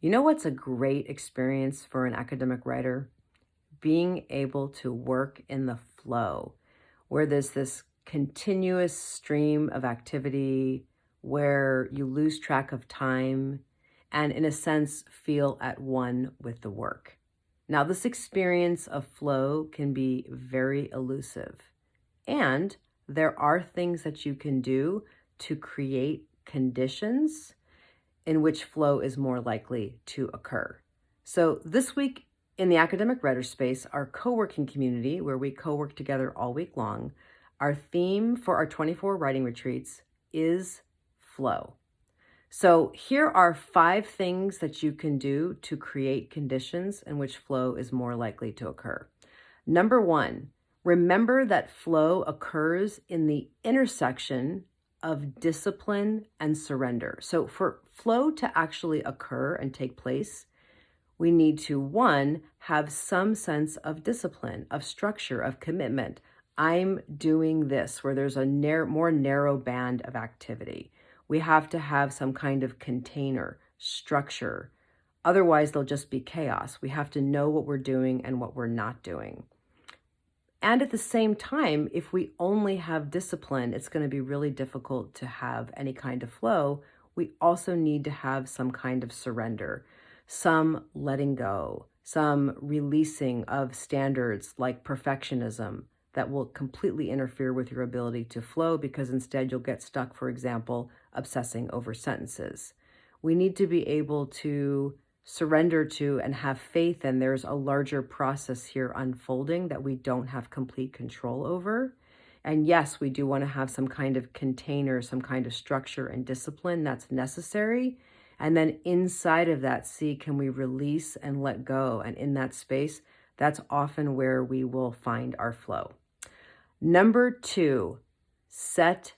You know what's a great experience for an academic writer? Being able to work in the flow, where there's this continuous stream of activity, where you lose track of time, and in a sense, feel at one with the work. Now, this experience of flow can be very elusive, and there are things that you can do to create conditions in which flow is more likely to occur. So this week in the academic writer space, our co-working community, where we co-work together all week long, our theme for our 24 writing retreats is flow. So here are 5 things that you can do to create conditions in which flow is more likely to occur. Number 1, remember that flow occurs in the intersection of discipline and surrender. So for flow to actually occur and take place, we need to, 1, have some sense of discipline, of structure, of commitment. I'm doing this, where there's a more narrow band of activity. We have to have some kind of container, structure. Otherwise, there'll just be chaos. We have to know what we're doing and what we're not doing. And at the same time, if we only have discipline, it's going to be really difficult to have any kind of flow. We also need to have some kind of surrender, some letting go, some releasing of standards like perfectionism that will completely interfere with your ability to flow, because instead you'll get stuck, for example, obsessing over sentences. We need to be able to surrender to and have faith in there's a larger process here unfolding that we don't have complete control over. And yes, we do want to have some kind of container, some kind of structure and discipline that's necessary. And then inside of that, see, can we release and let go? And in that space, that's often where we will find our flow. Number 2, set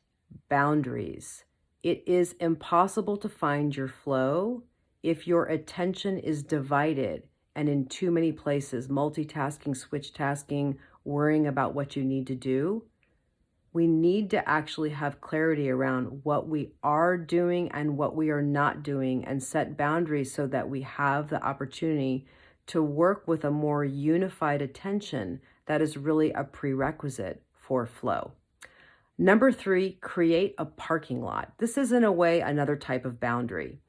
boundaries. It is impossible to find your flow if your attention is divided and in too many places, multitasking, switch tasking, worrying about what you need to do. We need to actually have clarity around what we are doing and what we are not doing, and set boundaries so that we have the opportunity to work with a more unified attention that is really a prerequisite for flow. Number 3, create a parking lot. This is in a way another type of boundary.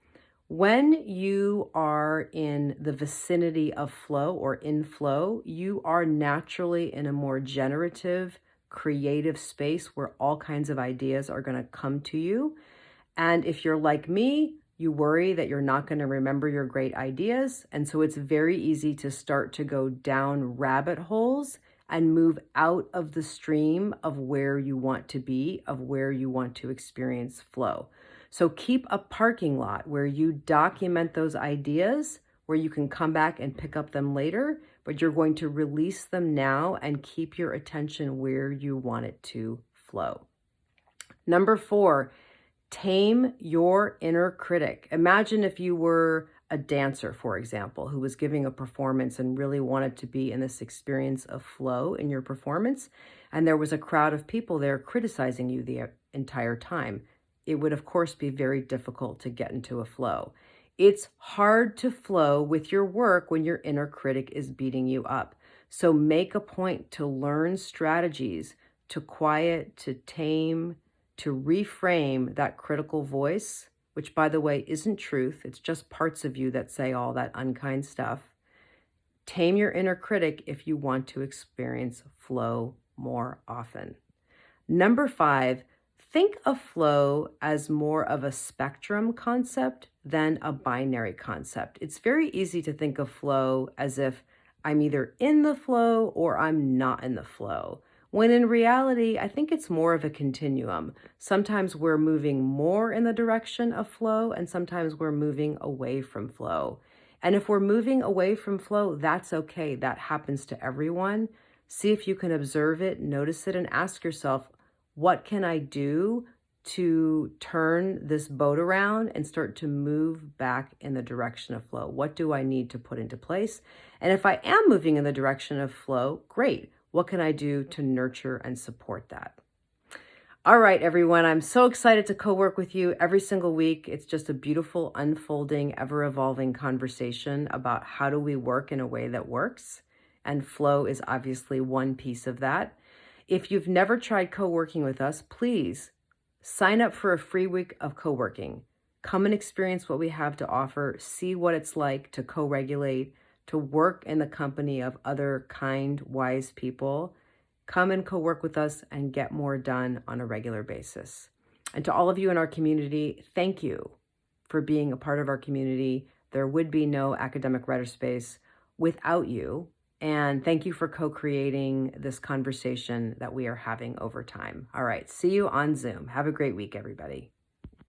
When you are in the vicinity of flow or in flow, you are naturally in a more generative, creative space where all kinds of ideas are going to come to you. And if you're like me, you worry that you're not going to remember your great ideas. And so it's very easy to start to go down rabbit holes and move out of the stream of where you want to be, of where you want to experience flow. So keep a parking lot where you document those ideas, where you can come back and pick up them later, but you're going to release them now and keep your attention where you want it to flow. Number 4, tame your inner critic. Imagine if you were a dancer, for example, who was giving a performance and really wanted to be in this experience of flow in your performance, and there was a crowd of people there criticizing you the entire time. It would, of course, be very difficult to get into a flow. It's hard to flow with your work when your inner critic is beating you up. So make a point to learn strategies to quiet, to tame, to reframe that critical voice, which, by the way, isn't truth. It's just parts of you that say all that unkind stuff. Tame your inner critic if you want to experience flow more often. Number 5, think of flow as more of a spectrum concept than a binary concept. It's very easy to think of flow as if I'm either in the flow or I'm not in the flow, when in reality, I think it's more of a continuum. Sometimes we're moving more in the direction of flow, and sometimes we're moving away from flow. And if we're moving away from flow, that's okay. That happens to everyone. See if you can observe it, notice it, and ask yourself, what can I do to turn this boat around and start to move back in the direction of flow? What do I need to put into place? And if I am moving in the direction of flow, great. What can I do to nurture and support that? All right, everyone, I'm so excited to co-work with you every single week. It's just a beautiful, unfolding, ever-evolving conversation about how do we work in a way that works. And flow is obviously one piece of that. If you've never tried co-working with us, please sign up for a free week of co-working. Come and experience what we have to offer, see what it's like to co-regulate, to work in the company of other kind, wise people. Come and co-work with us and get more done on a regular basis. And to all of you in our community, thank you for being a part of our community. There would be no academic writer space without you. And thank you for co-creating this conversation that we are having over time. All right, see you on Zoom. Have a great week, everybody.